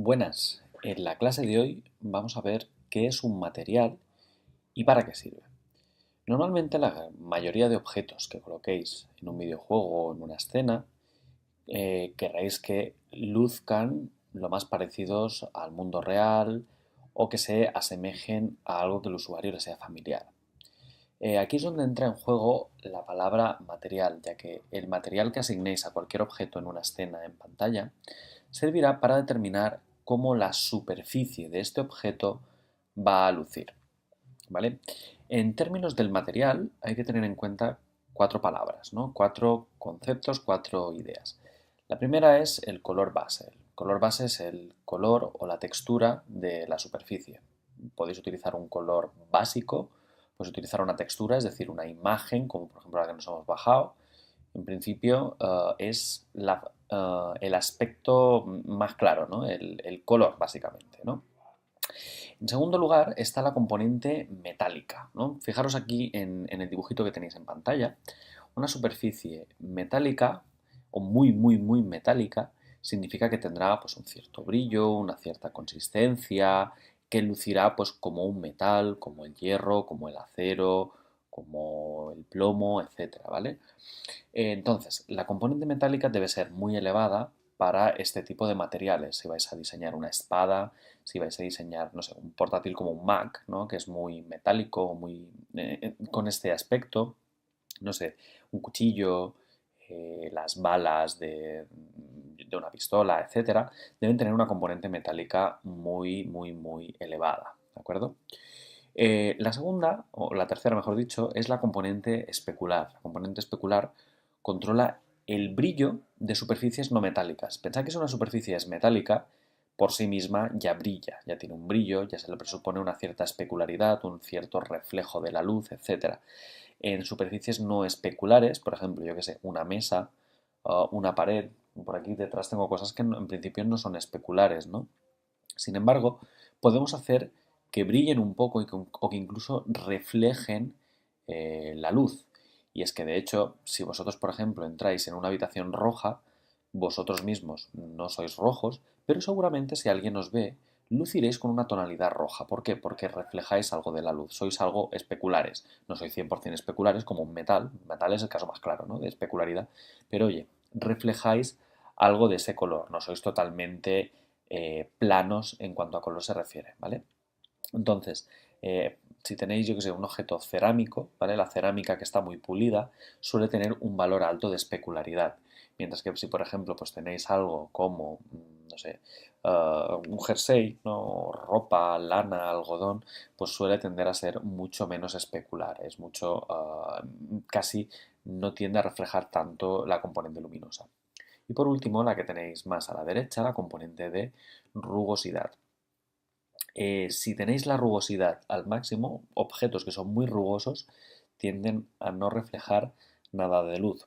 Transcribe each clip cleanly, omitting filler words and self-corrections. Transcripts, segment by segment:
Buenas, en la clase de hoy vamos a ver qué es un material y para qué sirve. Normalmente la mayoría de objetos que coloquéis en un videojuego o en una escena querréis que luzcan lo más parecidos al mundo real o que se asemejen a algo que el usuario le sea familiar. Aquí es donde entra en juego la palabra material, ya que el material que asignéis a cualquier objeto en una escena en pantalla servirá para determinar cómo la superficie de este objeto va a lucir, ¿vale? En términos del material hay que tener en cuenta cuatro palabras, ¿no? Cuatro conceptos, cuatro ideas. La primera es el color base. El color base es el color o la textura de la superficie. Podéis utilizar un color básico, podéis utilizar una textura, es decir, una imagen, como por ejemplo la que nos hemos bajado. En principio es el aspecto más claro, ¿no? El color, básicamente, ¿no? En segundo lugar está la componente metálica, ¿no? Fijaros aquí en el dibujito que tenéis en pantalla. Una superficie metálica o muy metálica significa que tendrá pues, un cierto brillo, una cierta consistencia, que lucirá pues, como un metal, como el hierro, como el acero, como el plomo, etcétera, ¿vale? Entonces, la componente metálica debe ser muy elevada para este tipo de materiales. Si vais a diseñar una espada, si vais a diseñar, no sé, un portátil como un Mac, ¿no? Que es muy metálico, muy con este aspecto, no sé, un cuchillo, las balas de una pistola, etcétera, deben tener una componente metálica muy elevada, ¿de acuerdo? La segunda, o la tercera mejor dicho, es la componente especular. La componente especular controla el brillo de superficies no metálicas. Pensad que si una superficie es metálica, por sí misma ya brilla, ya tiene un brillo, ya se le presupone una cierta especularidad, un cierto reflejo de la luz, etc. En superficies no especulares, por ejemplo, yo que sé, una mesa, una pared, por aquí detrás tengo cosas que en principio no son especulares, ¿no? Sin embargo, podemos hacer que brillen un poco o que incluso reflejen la luz. Y es que de hecho, si vosotros, por ejemplo, entráis en una habitación roja, vosotros mismos no sois rojos, pero seguramente si alguien os ve, luciréis con una tonalidad roja. ¿Por qué? Porque reflejáis algo de la luz, sois algo especulares. No sois 100% especulares como un metal, metal es el caso más claro, ¿no? De especularidad, pero oye, reflejáis algo de ese color, no sois totalmente planos en cuanto a color se refiere, ¿vale? Entonces, si tenéis, yo que sé, un objeto cerámico, ¿vale? La cerámica que está muy pulida suele tener un valor alto de especularidad. Mientras que si, por ejemplo, pues tenéis algo como, no sé, un jersey, ¿no? Ropa, lana, algodón, pues suele tender a ser mucho menos especular. Es mucho, casi no tiende a reflejar tanto la componente luminosa. Y por último, la que tenéis más a la derecha, la componente de rugosidad. Si tenéis la rugosidad al máximo, objetos que son muy rugosos tienden a no reflejar nada de luz.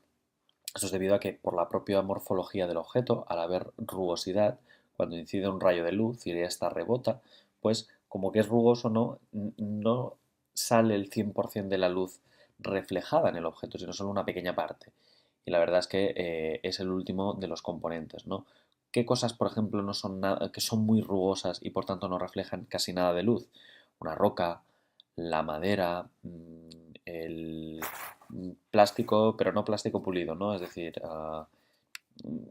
Esto es debido a que por la propia morfología del objeto, al haber rugosidad, cuando incide un rayo de luz y esta rebota, pues como que es rugoso no sale el 100% de la luz reflejada en el objeto, sino solo una pequeña parte. Y la verdad es que es el último de los componentes, ¿no? ¿Qué cosas, por ejemplo, no son nada, que son muy rugosas y por tanto no reflejan casi nada de luz? Una roca, la madera, el plástico, pero no plástico pulido, ¿no? Es decir,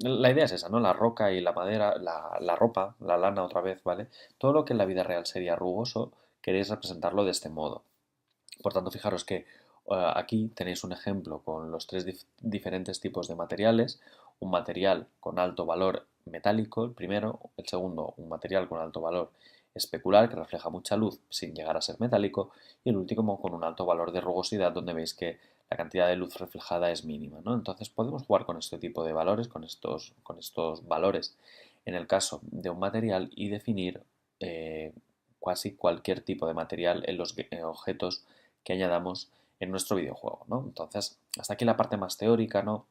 la idea es esa, ¿no? La roca y la madera, la ropa, la lana otra vez, ¿vale? Todo lo que en la vida real sería rugoso, queréis representarlo de este modo. Por tanto, fijaros que aquí tenéis un ejemplo con los tres diferentes tipos de materiales. Un material con alto valor metálico, el primero. El segundo, un material con alto valor especular, que refleja mucha luz sin llegar a ser metálico. Y el último con un alto valor de rugosidad, donde veis que la cantidad de luz reflejada es mínima, ¿no? Entonces podemos jugar con este tipo de valores, con estos valores en el caso de un material y definir casi cualquier tipo de material en los objetos que añadamos en nuestro videojuego, ¿no? Entonces, hasta aquí la parte más teórica, ¿no?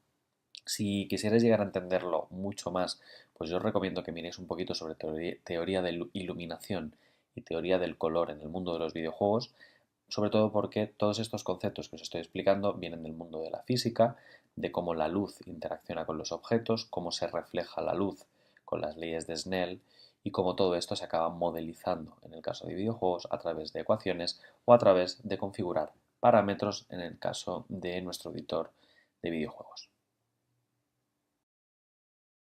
Si quisierais llegar a entenderlo mucho más, pues yo os recomiendo que miréis un poquito sobre teoría de iluminación y teoría del color en el mundo de los videojuegos, sobre todo porque todos estos conceptos que os estoy explicando vienen del mundo de la física, de cómo la luz interacciona con los objetos, cómo se refleja la luz con las leyes de Snell y cómo todo esto se acaba modelizando en el caso de videojuegos a través de ecuaciones o a través de configurar parámetros en el caso de nuestro editor de videojuegos.